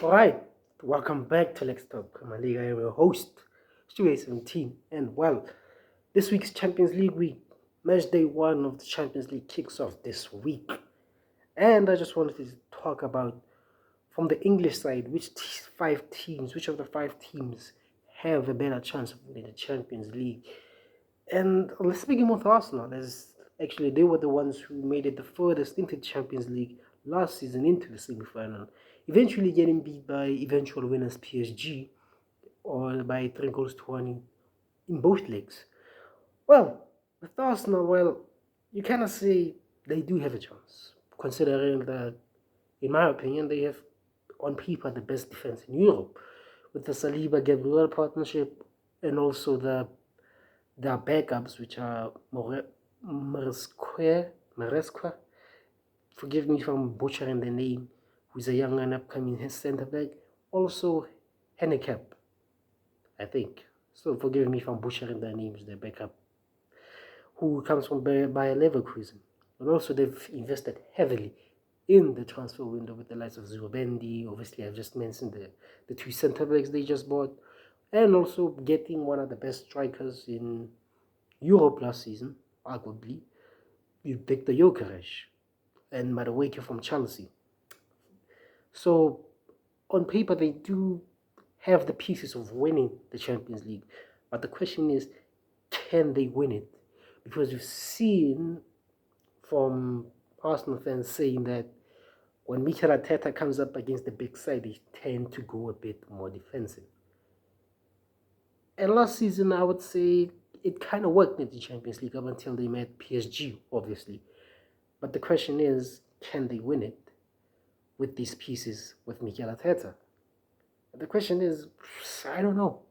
All right, welcome back to Let's Talk Premier League. I am your host, Studio 17, and this week's Champions League week, match day one of the Champions League kicks off this week, and I just wanted to talk about from the English side, which of the five teams have a better chance of winning the Champions League. And let's begin with Arsenal, as actually they were the ones who made it the furthest into the Champions League last season into the semi-final, eventually getting beat by eventual winners PSG or by 3 goals to 1 in both legs. Well, with Arsenal, you cannot say they do have a chance, considering that, in my opinion, they have on paper the best defense in Europe, with the Saliba Gabriel partnership and also their backups, which are Maresca. Forgive me if I'm butchering the name, who's a young and upcoming centre back. Also, Handicap, I think. So forgive me if I'm butchering their names, their backup, who comes from Bayer Leverkusen. And also, they've invested heavily in the transfer window with the likes of Zubendi. Obviously, I've just mentioned the two centre backs they just bought, and also getting one of the best strikers in Europe last season, arguably, with Victor Gyökeres and Madueke from Chelsea. So, on paper, they do have the pieces of winning the Champions League. But the question is, can they win it? Because you've seen from Arsenal fans saying that when Mikel Arteta comes up against the big side, they tend to go a bit more defensive. And last season, I would say it kind of worked in the Champions League up until they met PSG, obviously. But the question is, can they win it with these pieces with Mikel Arteta? The question is, I don't know.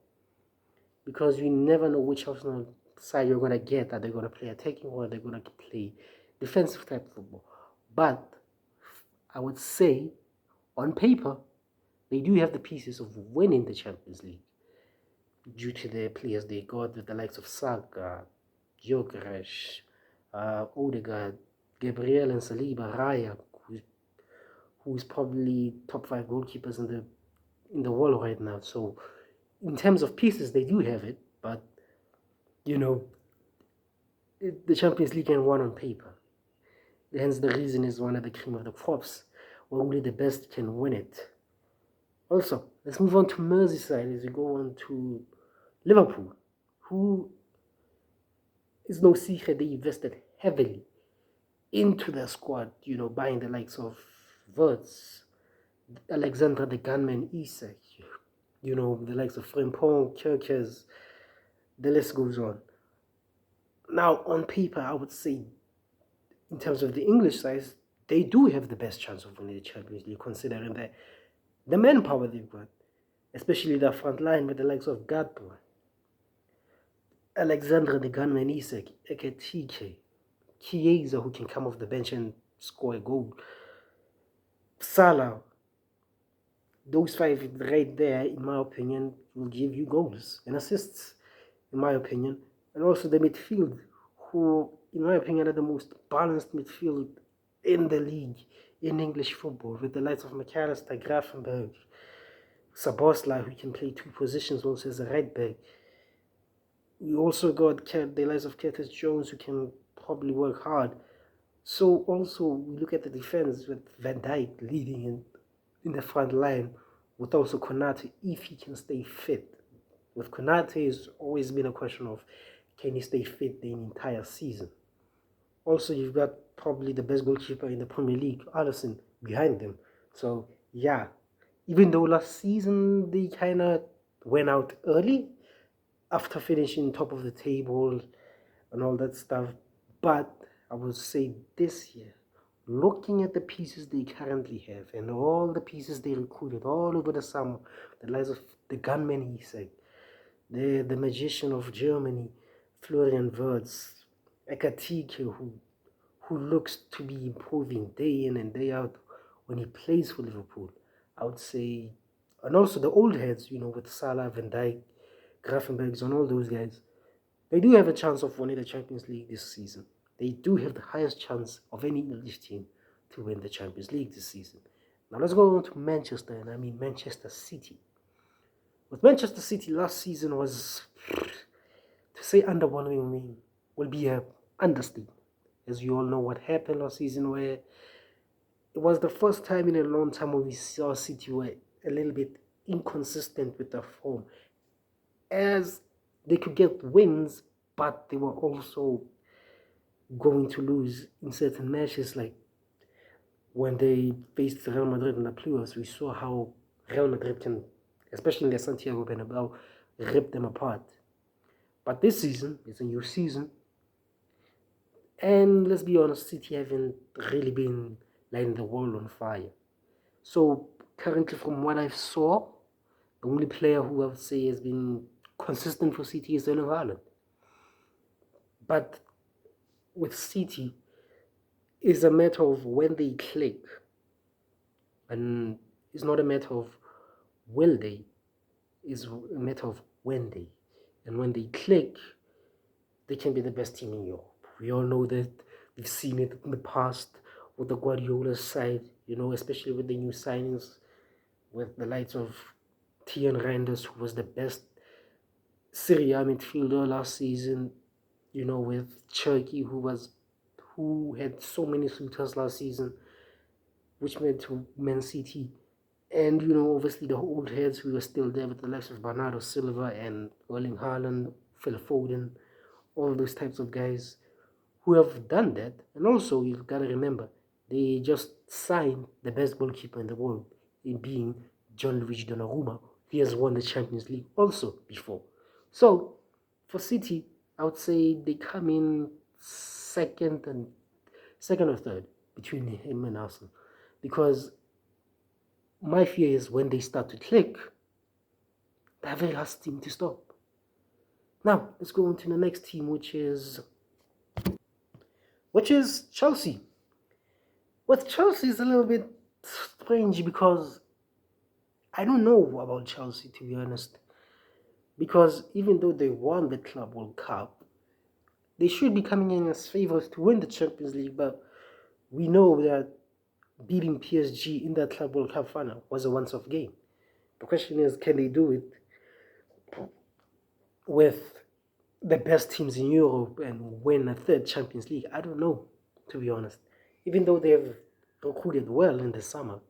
Because you never know which Arsenal side you're going to get. Are they going to play attacking or are they going to play defensive type football? But I would say, on paper, they do have the pieces of winning the Champions League due to the players they got with the likes of Saka, Gyökeres, Odegaard, Gabriel and Saliba, Raya, who is probably top 5 goalkeepers in the world right now. So in terms of pieces, they do have it, but the Champions League can win on paper. Hence, the reason is one of the cream of the crops, where only the best can win it. Also, let's move on to Merseyside as we go on to Liverpool, who is no secret they invested heavily into their squad, buying the likes of Wirtz, Alexander the Gunman Isak, the likes of Frimpong, Kirkes, the list goes on. Now, on paper, I would say, in terms of the English side, they do have the best chance of winning the Champions League, considering that the manpower they've got, especially the front line with the likes of Gakpo, Alexander the Gunman Isak, Ekitike, Chiesa, who can come off the bench and score a goal, Salah. Those five right there, in my opinion, will give you goals and assists, in my opinion. And also the midfield, who, in my opinion, are the most balanced midfield in the league, in English football, with the likes of McAllister, Grafenberg, Sabosla, who can play two positions also as a right back. We also got the likes of Curtis Jones, who can probably work hard. So also we look at the defense with Van Dijk leading in the front line, with also Konate, if he can stay fit. With Konate, it's always been a question of, can he stay fit the entire season? Also, you've got probably the best goalkeeper in the Premier League, Alisson, behind them. So, yeah, even though last season they kind of went out early after finishing top of the table and all that stuff, but I would say this year, looking at the pieces they currently have and all the pieces they recruited all over the summer, the likes of the Gunman Isak, the magician of Germany, Florian Wirtz, Ekatike, who looks to be improving day in and day out when he plays for Liverpool, I would say, and also the old heads, with Salah, Van Dijk, Grafenbergs, and all those guys, they do have a chance of winning the Champions League this season. They do have the highest chance of any English team to win the Champions League this season. Now let's go on to Manchester, and I mean Manchester City. With Manchester City, last season was, to say underwhelming will be a understatement. As you all know what happened last season, where it was the first time in a long time when we saw City were a little bit inconsistent with their form, as they could get wins, but they were also going to lose in certain matches. Like when they faced Real Madrid in the playoffs, we saw how Real Madrid can, especially in the Santiago Bernabeu, rip them apart. But this season is a new season, and let's be honest, City haven't really been lighting the world on fire. So currently, from what I saw, the only player who I would say has been consistent for City is Erling Haaland. But with City, it's a matter of when they click, and it's not a matter of will they, it's a matter of when they. And when they click, they can be the best team in Europe. We all know that. We've seen it in the past with the Guardiola side, especially with the new signings, with the likes of Tian Reinders, who was the best Serie A midfielder last season, with Cherky, who had so many suitors last season, which meant to Man City. And, obviously the old heads who were still there with the likes of Bernardo Silva and Erling Haaland, Phil Foden, all those types of guys who have done that. And also, you've got to remember, they just signed the best goalkeeper in the world, in being Gianluigi Donnarumma. He has won the Champions League also before. So, for City, I would say they come in second or third between him and Arsenal, because my fear is when they start to click, they're a very hard team to stop. Now, let's go on to the next team, which is Chelsea. With Chelsea, it's a little bit strange because I don't know about Chelsea, to be honest. Because even though they won the Club World Cup, they should be coming in as favorites to win the Champions League. But we know that beating PSG in that Club World Cup final was a once-off game. The question is, can they do it with the best teams in Europe and win a third Champions League? I don't know, to be honest. Even though they've recruited well in the summer,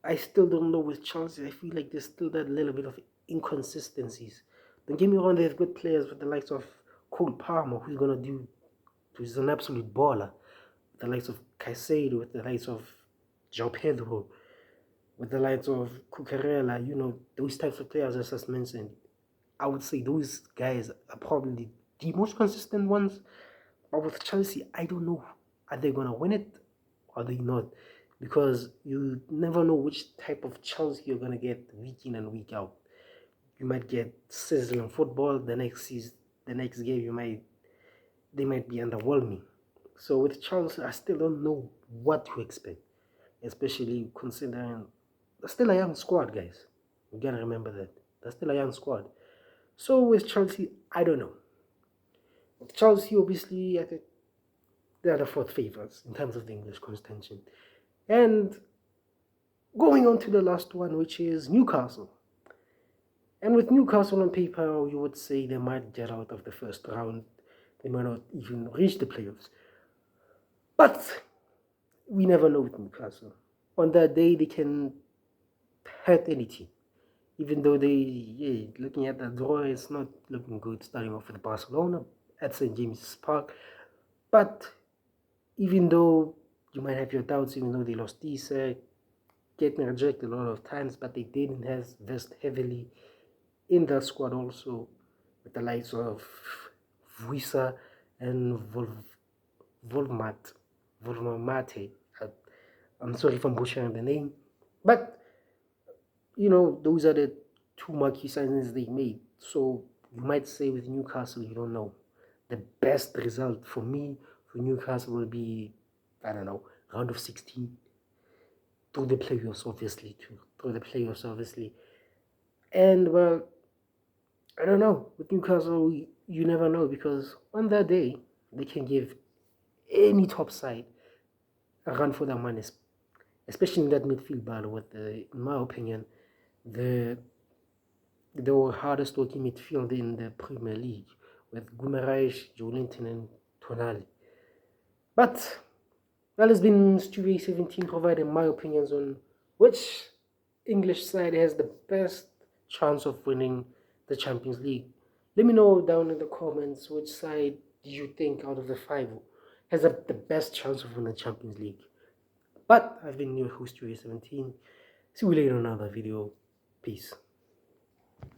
I still don't know with Chelsea. I feel like there's still that little bit of inconsistencies. Don't get me wrong, they have good players with the likes of Cole Palmer, who's an absolute baller. With the likes of Caicedo, with the likes of João Pedro, with the likes of Cucurella, those types of players I just mentioned. I would say those guys are probably the most consistent ones. But with Chelsea, I don't know. Are they going to win it or are they not? Because you never know which type of Chelsea you're going to get week in and week out. You might get sizzling football. The next game, they might be underwhelming. So with Chelsea, I still don't know what to expect, especially considering they're still a young squad, guys. You gotta remember that. They're still a young squad. So with Chelsea, I don't know. With Chelsea, obviously, I think they are the fourth favorites in terms of the English contention. And going on to the last one, which is Newcastle. And with Newcastle on paper, you would say they might get out of the first round. They might not even reach the playoffs. But we never know with Newcastle. On that day, they can hurt any team. Even though looking at the draw, it's not looking good starting off with Barcelona at St. James's Park. But even though you might have your doubts, even though they lost Isak, getting rejected a lot of times, but they did invest heavily in that squad also, with the likes of Vuisa and Volmate. I'm sorry if I'm butchering the name, but those are the two marquee signings they made. So you might say with Newcastle, you don't know. The best result for me for Newcastle will be, I don't know, round of 16 through the playoffs, obviously. And well, I don't know. With Newcastle, you never know, because on that day they can give any top side a run for their money, especially in that midfield battle with, in my opinion, the hardest working midfield in the Premier League with Guimaraes, Joelinton, and Tonali. But that has been Studio 17 providing my opinions on which English side has the best chance of winning the Champions League. Let me know down in the comments which side do you think out of the five has the best chance of winning the Champions League. But I've been your host, Studio 17. See you later in another video. Peace.